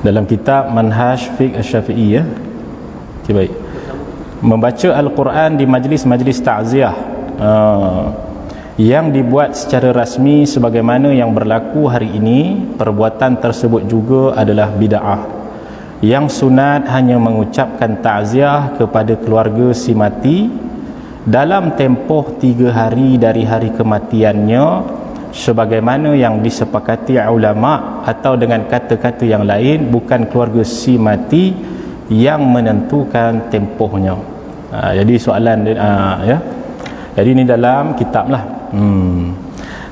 dalam kitab Manhaj Fiqh Asy-Syafi'i, ya. Okay, baik. Membaca Al-Quran di majlis-majlis ta'ziah yang dibuat secara rasmi sebagaimana yang berlaku hari ini, perbuatan tersebut juga adalah bid'ah. Yang sunat hanya mengucapkan ta'ziah kepada keluarga si mati dalam tempoh 3 hari dari hari kematiannya, sebagaimana yang disepakati ulama, atau dengan kata-kata yang lain, bukan keluarga si mati yang menentukan tempohnya. Jadi soalan ya. Jadi ini dalam kitab lah.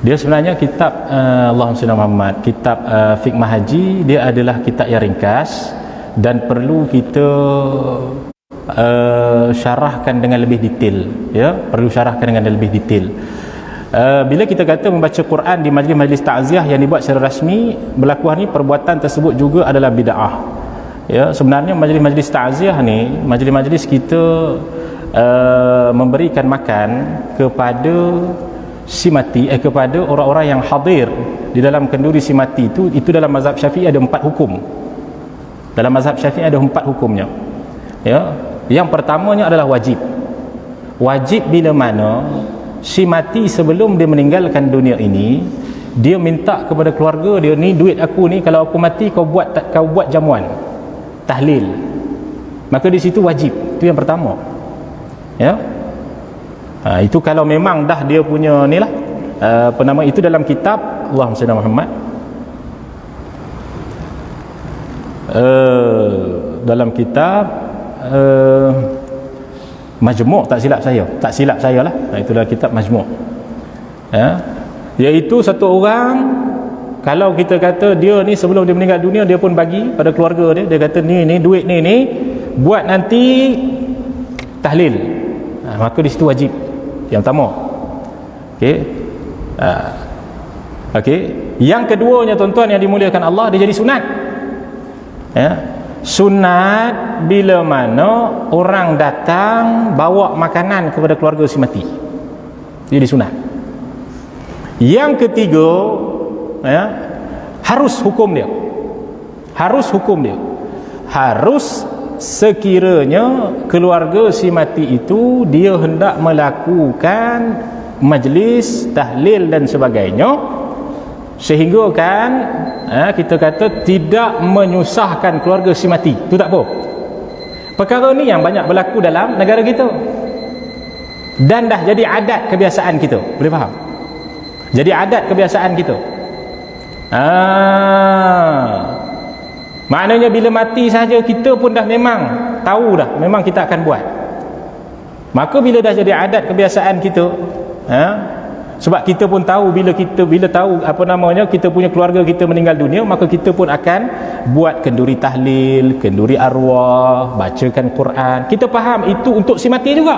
Dia sebenarnya kitab Allahumma salli ala Muhammad, kitab Fiqh Mahaji, dia adalah kitab yang ringkas dan perlu kita syarahkan dengan lebih detail, ya, perlu syarahkan dengan lebih detail. Bila kita kata membaca Quran di majlis-majlis ta'ziah yang dibuat secara rasmi, berlaku hari ini, perbuatan tersebut juga adalah bid'ah. Ya, sebenarnya majlis-majlis ta'ziah ni, majlis-majlis kita memberikan makan kepada si mati, kepada orang-orang yang hadir di dalam kenduri si mati itu dalam mazhab Syafi'i ada 4 hukum. Dalam mazhab Syafi'i ada 4 hukumnya. Ya, yang pertamanya adalah wajib. Wajib bila mana si mati sebelum dia meninggalkan dunia ini, dia minta kepada keluarga dia, ni duit aku ni, kalau aku mati kau buat jamuan tahlil. Maka di situ wajib. Itu yang pertama. Ya. Itu kalau memang dah dia punya ni lah, apa nama itu, dalam kitab Allahumma salli ala Muhammad, dalam kitab Majmu', tak silap saya lah. Itu dalam kitab Majmu', ya, iaitu satu orang, kalau kita kata dia ni sebelum dia meninggal dunia, dia pun bagi pada keluarga dia, dia kata ni duit ni buat nanti tahlil, maka di situ wajib. Yang pertama. Okey. Yang keduanya, tuan-tuan yang dimuliakan Allah, dia jadi sunat. Ya. Sunat bila mana orang datang bawa makanan kepada keluarga si mati, jadi sunat. Yang ketiga, ya, harus sekiranya keluarga si mati itu dia hendak melakukan majlis tahlil dan sebagainya, sehingga kan kita kata tidak menyusahkan keluarga si mati, itu tak apa. Perkara ni yang banyak berlaku dalam negara kita dan dah jadi adat kebiasaan kita, boleh faham? Jadi adat kebiasaan kita. Maknanya bila mati saja kita pun dah memang tahu dah, memang kita akan buat. Maka bila dah jadi adat kebiasaan kita, sebab kita pun tahu, bila tahu apa namanya, kita punya keluarga kita meninggal dunia, maka kita pun akan buat kenduri tahlil, kenduri arwah, bacakan Quran. Kita faham itu untuk si mati juga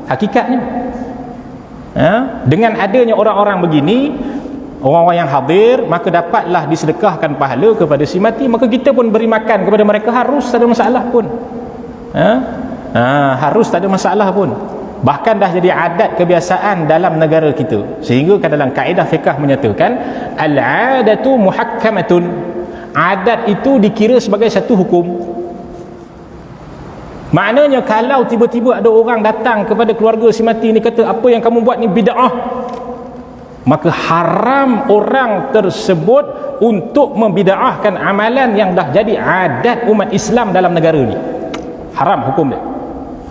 hakikatnya. Dengan adanya orang-orang begini, orang-orang yang hadir, maka dapatlah disedekahkan pahala kepada si mati, maka kita pun beri makan kepada mereka, harus tak ada masalah pun. Harus tak ada masalah pun. Bahkan dah jadi adat kebiasaan dalam negara kita, sehingga kan dalam kaedah fiqh menyatakan al-'adatu muhakkamatun, adat itu dikira sebagai satu hukum. Maknanya kalau tiba-tiba ada orang datang kepada keluarga si mati ni kata apa yang kamu buat ni bid'ah, maka haram orang tersebut untuk membid'ahkan amalan yang dah jadi adat umat Islam dalam negara ni. Haram hukum dia.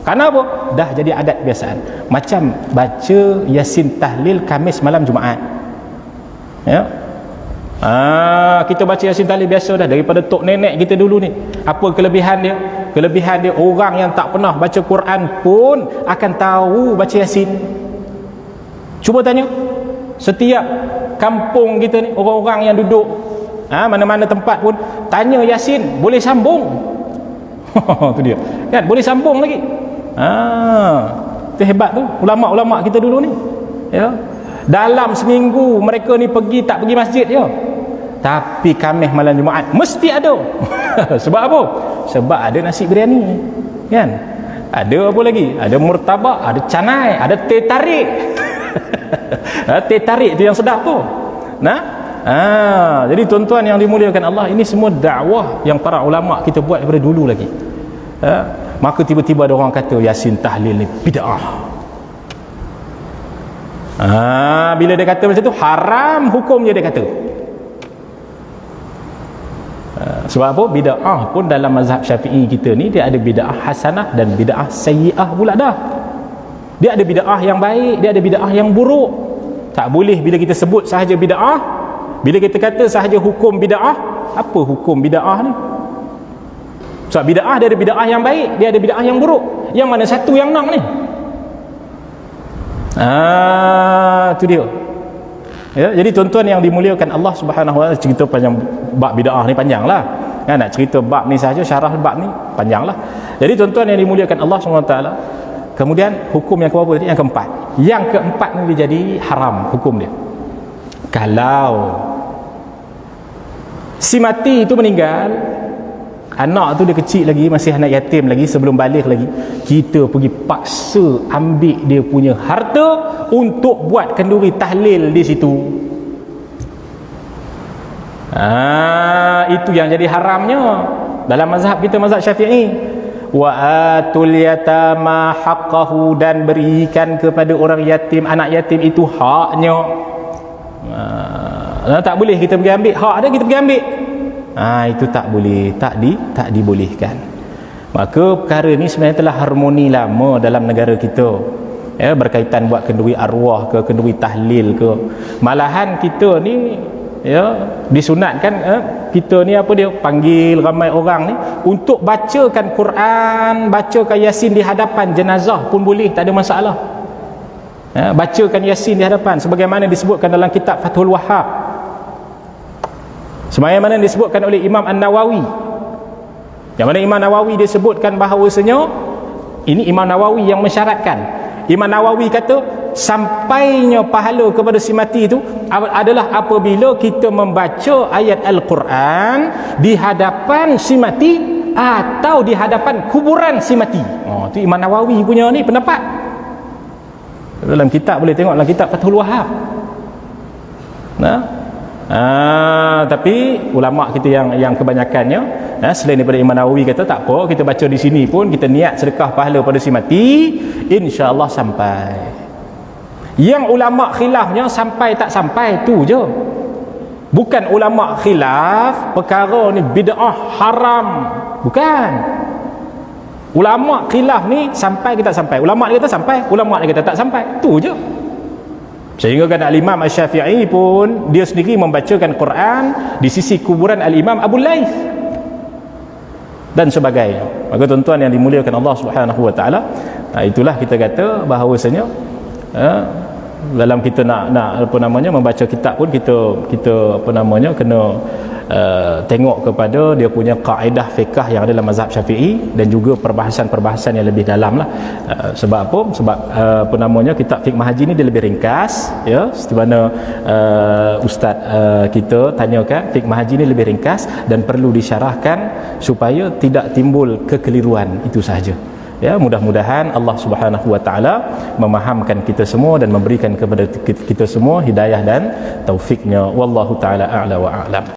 Kenapa? Dah jadi adat kebiasaan. Macam baca Yasin tahlil Khamis malam Jumaat. Ya. Kita baca Yasin tahlil biasa dah daripada tok nenek kita dulu ni. Apa kelebihan dia? Kelebihan dia, orang yang tak pernah baca Quran pun akan tahu baca Yasin. Cuba tanya, setiap kampung kita ni, orang-orang yang duduk mana-mana tempat pun tanya Yasin, boleh sambung. Tu dia. Kan boleh sambung lagi. Itu hebat tu ulama-ulama kita dulu ni. Ya. Dalam seminggu mereka ni tak pergi masjid je. Tapi Khamis malam Jumaat mesti ada. Sebab apa? Sebab ada nasi biryani. Kan? Ada apa lagi? Ada murtabak, ada canai, ada teh tarik. Teh tarik tu yang sedap tu. Jadi tuan-tuan yang dimuliakan Allah, ini semua dakwah yang para ulama kita buat daripada dulu lagi. Maka tiba-tiba ada orang kata Yasin tahlil ni bid'ah. Bila dia kata macam tu, haram hukumnya dia kata. Sebab apa? Bid'ah pun dalam mazhab Syafi'i kita ni, dia ada bid'ah hasanah dan bid'ah sayyi'ah pula dah. Dia ada bid'ah yang baik, dia ada bid'ah yang buruk. Tak boleh bila kita sebut sahaja bid'ah, bila kita kata sahaja hukum bid'ah. Apa hukum bid'ah ni? Sebab bid'ah dia ada bid'ah yang baik, dia ada bid'ah yang buruk. Yang mana satu yang nak ni? Itu dia. Ya, jadi tuan-tuan yang dimuliakan Allah Subhanahu wa taala, cerita panjang bab bid'ah ni panjanglah. Nak cerita bab ni saja, syarah bab ni panjanglah. Jadi tuan-tuan yang dimuliakan Allah Subhanahu wa taala, kemudian hukum yang keberapa tadi? Yang keempat. Yang keempat ni dia jadi haram hukum dia. Kalau si mati itu meninggal, anak tu dia kecil lagi, masih anak yatim lagi, sebelum balik lagi, kita pergi paksa ambil dia punya harta untuk buat kenduri tahlil di situ. Itu yang jadi haramnya dalam mazhab kita, mazhab Syafi'i. Wa atul yatama haqqahu, dan berikan kepada orang yatim, anak yatim itu haknya. Tak boleh kita pergi ambil hak dia, kita pergi ambil. Itu tak boleh, tak dibolehkan. Maka perkara ni sebenarnya telah harmoni lama dalam negara kita, berkaitan buat kenduri arwah ke, kenduri tahlil ke. Malahan kita ni disunatkan, kita ni apa dia panggil ramai orang ni untuk bacakan Quran, bacakan Yasin di hadapan jenazah pun boleh, tak ada masalah. Bacakan Yasin di hadapan, sebagaimana disebutkan dalam kitab Fathul Wahhab, sebagaimana disebutkan oleh Imam An-Nawawi. Yang mana Imam Nawawi dia sebutkan bahawasanya, ini Imam Nawawi yang mensyaratkan. Imam Nawawi kata sampainya pahala kepada si mati itu adalah apabila kita membaca ayat Al-Quran di hadapan si mati atau di hadapan kuburan si mati. Itu Imam Nawawi punya ni pendapat. Dalam kitab boleh tengok, dalam kitab Fathul Wahhab. Tapi ulama kita yang kebanyakannya, selain daripada Imam Nawawi kata tak apa, kita baca di sini pun kita niat sedekah pahala pada si mati, insya-Allah sampai. Yang ulama khilafnya sampai tak sampai tu je. Bukan ulama khilaf perkara ni bid'ah haram, bukan. Ulama khilaf ni sampai kita sampai. Ulama dia kata sampai, ulama dia kata tak sampai. Tu je. Sehingga kan Al-Imam Asy-Syafi'i pun dia sendiri membacakan Quran di sisi kuburan Al-Imam Abu Laith dan sebagainya. Maka tuan-tuan yang dimuliakan Allah Subhanahu wa taala, itulah kita kata bahawasanya dalam kita nak apa namanya membaca kitab pun kita apa namanya kena tengok kepada dia punya kaedah fiqh yang ada dalam mazhab Syafi'i, dan juga perbahasan-perbahasan yang lebih dalam lah. Sebab apa? Sebab apa namanya kitab fiqh Mahaji ni dia lebih ringkas, seperti mana ustaz kita tanyakan, fiqh Mahaji ni lebih ringkas dan perlu disyarahkan supaya tidak timbul kekeliruan, itu sahaja. Mudah-mudahan Allah Subhanahu wa taala memahamkan kita semua dan memberikan kepada kita semua hidayah dan taufiknya. Wallahu taala a'la wa a'lam.